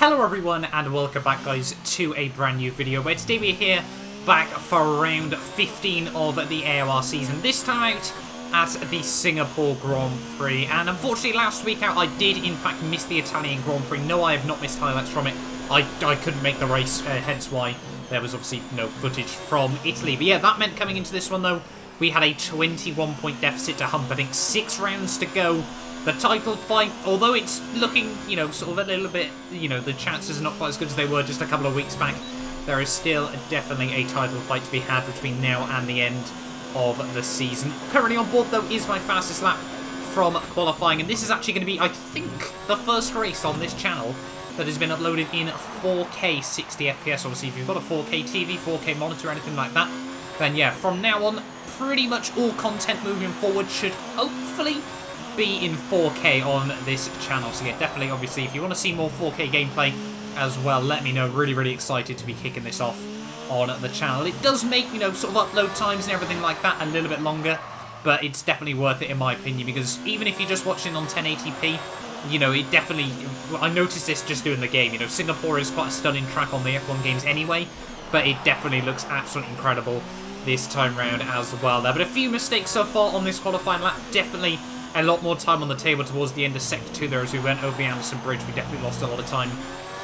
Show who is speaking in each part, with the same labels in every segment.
Speaker 1: Hello everyone and welcome back guys to a brand new video where today we're here back for round 15 of the AOR season, this time out at the Singapore Grand Prix. And unfortunately last week out I did in fact miss the Italian Grand Prix. No, I have not missed highlights from it. I couldn't make the race, hence why there was obviously no footage from Italy. But yeah, that meant coming into this one though, we had a 21-point deficit to hump. I think 6 rounds to go. The title fight, although it's looking, sort of a little bit, the chances are not quite as good as they were just a couple of weeks back, there is still definitely a title fight to be had between now and the end of the season. Currently on board, though, is my fastest lap from qualifying, and this is actually going to be, I think, the first race on this channel that has been uploaded in 4K 60fps. Obviously, if you've got a 4K TV, 4K monitor, anything like that, then yeah, from now on, pretty much all content moving forward should hopefully be in 4K on this channel. So yeah, definitely, obviously, if you want to see more 4K gameplay as well, let me know. Really excited to be kicking this off on the channel. It does make, sort of upload times and everything like that a little bit longer, but it's definitely worth it in my opinion, because even if you're just watching on 1080p, it definitely, I noticed this just doing the game, Singapore is quite a stunning track on the F1 games anyway, but it definitely looks absolutely incredible this time round as well there. But a few mistakes so far on this qualifying lap, definitely a lot more time on the table towards the end of Sector 2 there as we went over the Anderson Bridge. We definitely lost a lot of time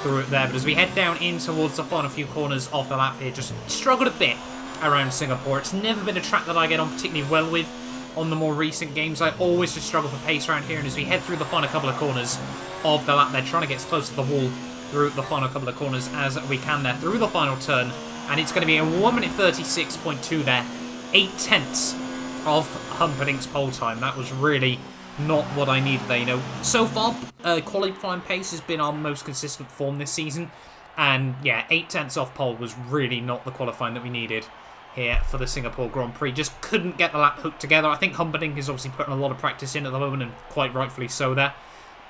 Speaker 1: through it there. But as we head down in towards the final few corners of the lap here, just struggled a bit around Singapore. It's never been a track that I get on particularly well with on the more recent games. I always just struggle for pace around here. And as we head through the final couple of corners of the lap, they're trying to get as close to the wall through the final couple of corners as we can there through the final turn. And it's going to be a 1 minute 36.2 there. 8/10 of Humperdinck's pole time. That was really not what I needed there, So far, qualifying pace has been our most consistent form this season. And yeah, 8/10 off pole was really not the qualifying that we needed here for the Singapore Grand Prix. Just couldn't get the lap hooked together. I think Humperdinck is obviously putting a lot of practice in at the moment, and quite rightfully so there.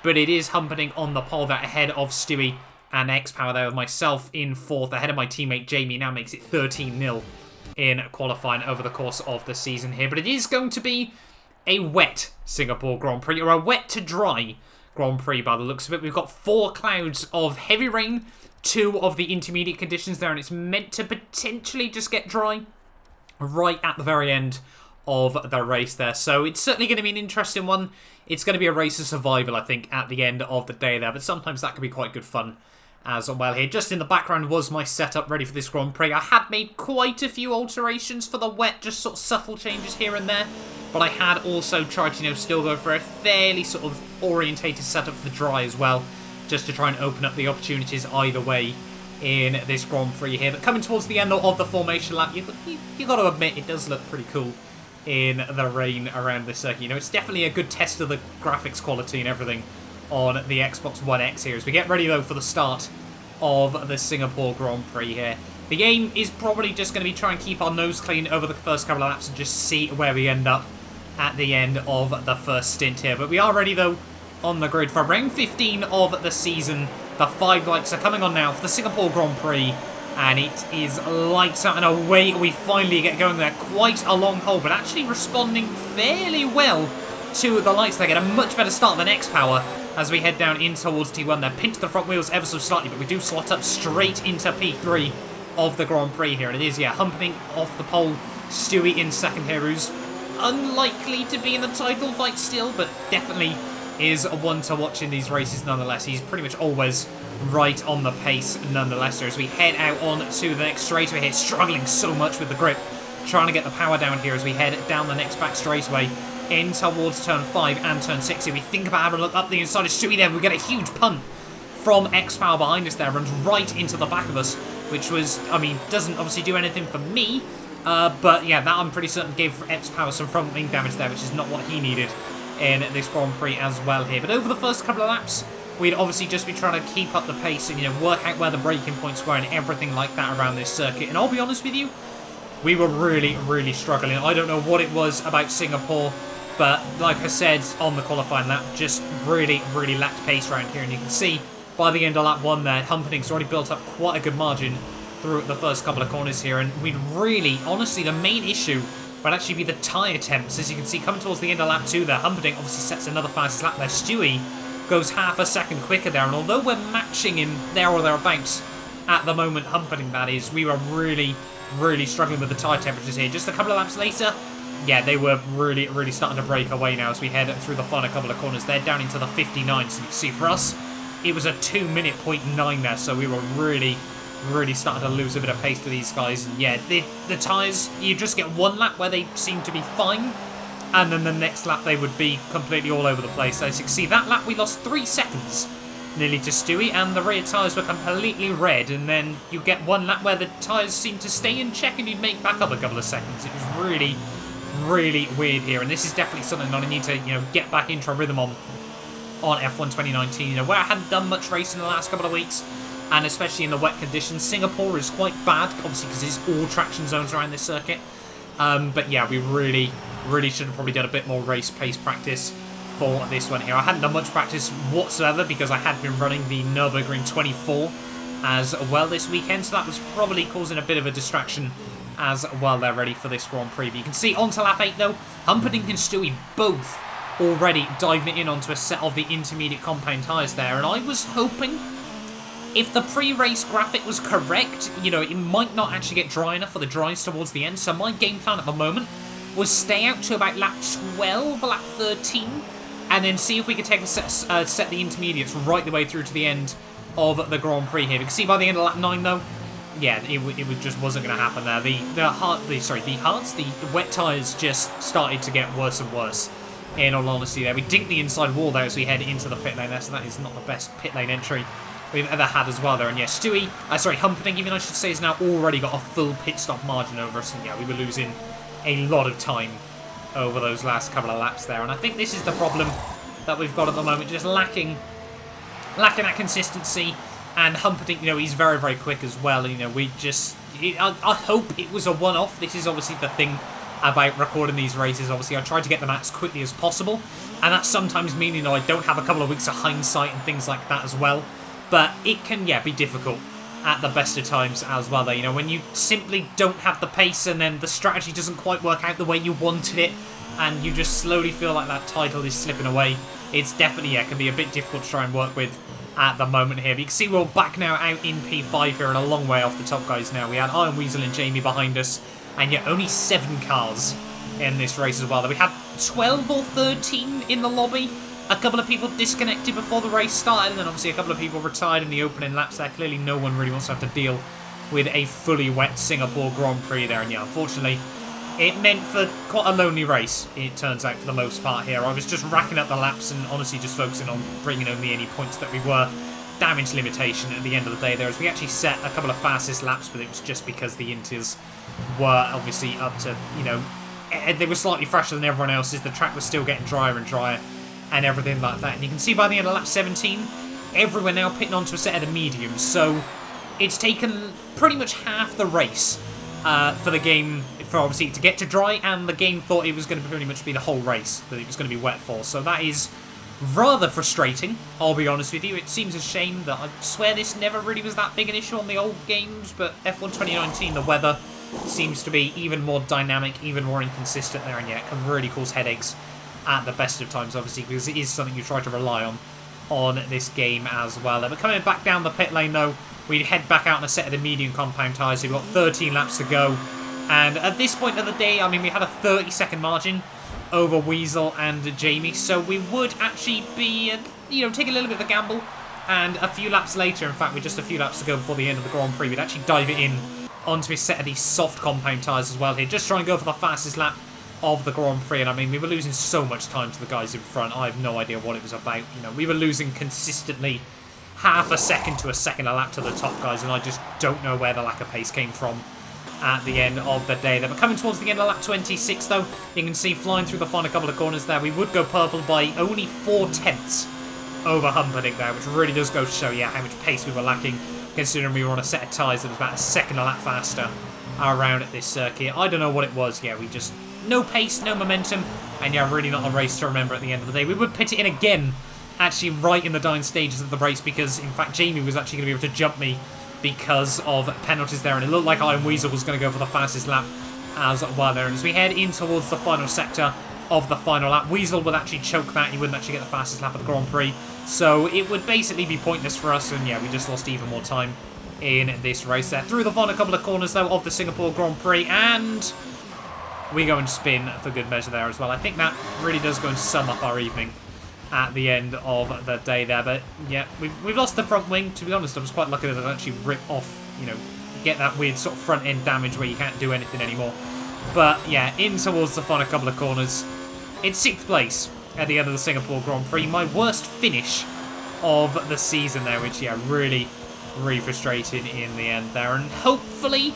Speaker 1: But it is Humperdinck on the pole there ahead of Stewie and X-Power there, with myself in 4th ahead of my teammate Jamie. Now makes it 13-0 in qualifying over the course of the season here. But it is going to be a wet Singapore Grand Prix, or a wet to dry Grand Prix by the looks of it. We've got 4 clouds of heavy rain, 2 of the intermediate conditions there, and it's meant to potentially just get dry right at the very end of the race there. So it's certainly going to be an interesting one. It's going to be a race of survival, I think, at the end of the day there, but sometimes that can be quite good fun as well here. Just in the background was my setup ready for this Grand Prix. I had made quite a few alterations for the wet, just sort of subtle changes here and there, but I had also tried to, still go for a fairly sort of orientated setup for the dry as well, just to try and open up the opportunities either way in this Grand Prix here. But coming towards the end of the formation lap, you got to admit it does look pretty cool in the rain around the circuit. It's definitely a good test of the graphics quality and everything on the Xbox One X here as we get ready though for the start of the Singapore Grand Prix here. The aim is probably just going to be try and keep our nose clean over the first couple of laps and just see where we end up at the end of the first stint here. But we are ready though on the grid for round 15 of the season. The 5 lights are coming on now for the Singapore Grand Prix, and it is lights out and away we finally get going there. Quite a long hole, but actually responding fairly well to the lights. They get a much better start than X-Power as we head down in towards T1 there. Pinched the front wheels ever so slightly, but we do slot up straight into P3 of the Grand Prix here. And it is, yeah, Humperdinck off the pole, Stewie in second here, who's unlikely to be in the title fight still, but definitely is one to watch in these races nonetheless. He's pretty much always right on the pace nonetheless. As we head out on to the next straightaway here, struggling so much with the grip, trying to get the power down here as we head down the next back straightaway in towards turn 5 and turn 6 here. We think about having a look up the inside of Stewie there. We get a huge punt from X-Power behind us there, runs right into the back of us, which was, doesn't obviously do anything for me, but yeah, that I'm pretty certain gave X-Power some front wing damage there, which is not what he needed in this Grand Prix as well here. But over the first couple of laps, we'd obviously just be trying to keep up the pace and, work out where the braking points were and everything like that around this circuit. And I'll be honest with you, we were really struggling. I don't know what it was about Singapore, but like I said on the qualifying lap, just really lacked pace around here. And you can see by the end of lap 1 there, Humperdinck's already built up quite a good margin through the first couple of corners here. And we'd really, honestly, the main issue would actually be the tyre temps. As you can see, coming towards the end of lap 2 there, Humperdinck obviously sets another fast lap there. Stewie goes half a second quicker there. And although we're matching him there or thereabouts at the moment, Humperdinck that is, we were really struggling with the tyre temperatures here. Just a couple of laps later, yeah, they were really starting to break away now as we head through the final couple of corners. They're down into the 59, so you can see for us, it was a 2-minute 0.9 there, so we were really starting to lose a bit of pace for these guys. And yeah, the tyres, you just get one lap where they seem to be fine, and then the next lap they would be completely all over the place. So as you can see, that lap we lost 3 seconds nearly to Stewie, and the rear tyres were completely red, and then you get one lap where the tyres seem to stay in check and you'd make back up a couple of seconds. It was really weird here, and this is definitely something that I need to, get back into a rhythm on F1 2019, where I hadn't done much racing in the last couple of weeks, and especially in the wet conditions. Singapore is quite bad, obviously, because there's all traction zones around this circuit. But yeah, we really should have probably done a bit more race pace practice for this one here. I hadn't done much practice whatsoever because I had been running the Nürburgring 24 as well this weekend, so that was probably causing a bit of a distraction as well. They're ready for this Grand Prix. But you can see onto lap 8 though, Humperdinck and Stewie both already diving in onto a set of the intermediate compound tyres there, and I was hoping, if the pre-race graphic was correct, it might not actually get dry enough for the dries towards the end. So my game plan at the moment was stay out to about lap 12, lap 13, and then see if we could take a set the intermediates right the way through to the end of the Grand Prix here. You can see by the end of lap 9 though, yeah, it just wasn't going to happen there. The wet tyres just started to get worse and worse, in all honesty there. We dinked the inside wall there as we head into the pit lane there, so that is not the best pit lane entry we've ever had as well there. And yeah, Humperdinck even I should say, has now already got a full pit stop margin over us, and yeah, we were losing a lot of time over those last couple of laps there. And I think this is the problem that we've got at the moment, just lacking that consistency. And Humperdinck, he's very quick as well. I hope it was a one-off. This is obviously the thing about recording these races. Obviously, I try to get them out as quickly as possible, and that's sometimes meaning I don't have a couple of weeks of hindsight and things like that as well. But it can, be difficult at the best of times as well, though. When you simply don't have the pace and then the strategy doesn't quite work out the way you wanted it, and you just slowly feel like that title is slipping away, it's definitely, can be a bit difficult to try and work with at the moment here. But you can see we're back now out in P5 here and a long way off the top guys now. We had Iron Weasel and Jamie behind us, and yet only 7 cars in this race as well. We had 12 or 13 in the lobby. A couple of people disconnected before the race started, and then obviously a couple of people retired in the opening laps there. Clearly no one really wants to have to deal with a fully wet Singapore Grand Prix there, and yeah, unfortunately it meant for quite a lonely race, it turns out, for the most part here. I was just racking up the laps and honestly just focusing on bringing home the any points that we were. Damage limitation at the end of the day there, as we actually set a couple of fastest laps, but it was just because the Inters were obviously up to, they were slightly fresher than everyone else's. The track was still getting drier and drier and everything like that. And you can see by the end of lap 17, everyone now pitting onto a set of the mediums. So it's taken pretty much half the race for the game, for obviously to get to dry, and the game thought it was going to pretty much be the whole race that it was going to be wet for. So that is rather frustrating, I'll be honest with you. It seems a shame that I swear this never really was that big an issue on the old games, but F1 2019, the weather seems to be even more dynamic, even more inconsistent there, and yeah, it can really cause headaches at the best of times, obviously, because it is something you try to rely on this game as well. But coming back down the pit lane though, we head back out on a set of the medium compound tyres. So we've got 13 laps to go, and at this point of the day, I mean, we had a 30-second margin over Weasel and Jamie, so we would actually be, take a little bit of a gamble, and a few laps later, in fact, with just a few laps to go before the end of the Grand Prix, we'd actually dive it in onto a set of these soft compound tyres as well here, just try and go for the fastest lap of the Grand Prix. And I mean, we were losing so much time to the guys in front. I have no idea what it was about. We were losing consistently half a second to a second a lap to the top guys, and I just don't know where the lack of pace came from at the end of the day. But coming towards the end of lap 26 though, you can see flying through the final couple of corners there, we would go purple by only 4/10 over Humperdinck there, which really does go to show how much pace we were lacking, considering we were on a set of tyres that was about a second a lap faster around at this circuit. I don't know what it was. We just, no pace, no momentum, and really not a race to remember at the end of the day. We would pit it in again, actually right in the dying stages of the race, because in fact Jamie was actually going to be able to jump me because of penalties there, and it looked like Iron Weasel was going to go for the fastest lap as well there. And as we head in towards the final sector of the final lap. Weasel would actually choke that. He wouldn't actually get the fastest lap of the Grand Prix. So it would basically be pointless for us. And yeah, we just lost even more time in this race there. Through the final couple of corners, though, of the Singapore Grand Prix. And we go and spin for good measure there as well. I think that really does go and sum up our evening at the end of the day there. But yeah, we've lost the front wing. To be honest, I was quite lucky that I actually rip off, you know, get that weird sort of front end damage where you can't do anything anymore. But yeah, in towards the final couple of corners. It's 6th place at the end of the Singapore Grand Prix. My worst finish of the season there, which yeah, really frustrating in the end there. And hopefully,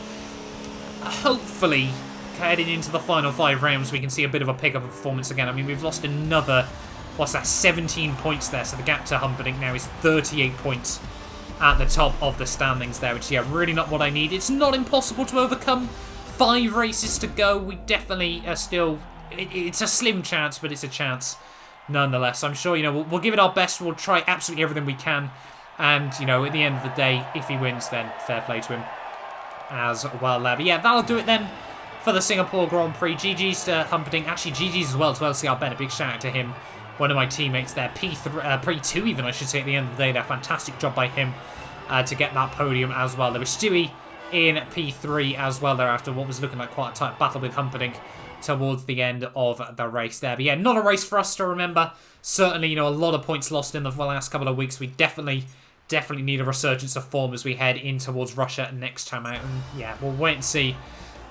Speaker 1: heading into the final 5 rounds, we can see a bit of a pickup of performance again. I mean, we've lost another, what's that, 17 points there. So the gap to Humperdinck now is 38 points at the top of the standings there, which, yeah, really not what I need. It's not impossible to overcome. 5 races to go. We definitely are still... It's a slim chance, but it's a chance nonetheless. I'm sure, you know, we'll give it our best. We'll try absolutely everything we can. And, you know, at the end of the day, if he wins, then fair play to him as well there. But yeah, that'll do it then for the Singapore Grand Prix. GG's to Humperdinck. Actually, GG's as well to LCR Ben. A big shout out to him. One of my teammates there. P2 even, I should say, at the end of the day there. Fantastic job by him to get that podium as well. There was Stewie in P3 as well there after what was looking like quite a tight battle with Humperdinck towards the end of the race there. But yeah, not a race for us to remember. Certainly, you know, a lot of points lost in the last couple of weeks. We definitely need a resurgence of form as we head in towards Russia next time out. And yeah, we'll wait and see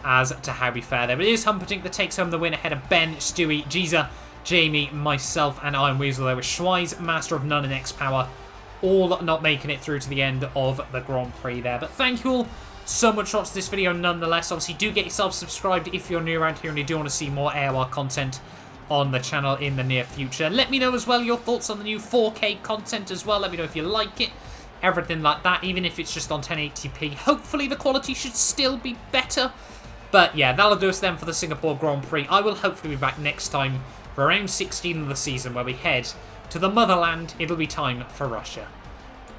Speaker 1: as to how we fare there. But it is Humperdinck that takes home the win ahead of Ben, Stewie, Giza, Jamie, myself, and Iron Weasel there, with Schweiz, Master of None, and X-Power all not making it through to the end of the Grand Prix there. But thank you all so much for watching this video nonetheless. Obviously, do get yourself subscribed if you're new around here and you do want to see more AOR content on the channel in the near future. Let me know as well your thoughts on the new 4K content as well. Let me know if you like it, everything like that, even if it's just on 1080p. Hopefully the quality should still be better. But yeah, that'll do us then for the Singapore Grand Prix. I will hopefully be back next time for round 16 of the season, where we head to the motherland. It'll be time for Russia.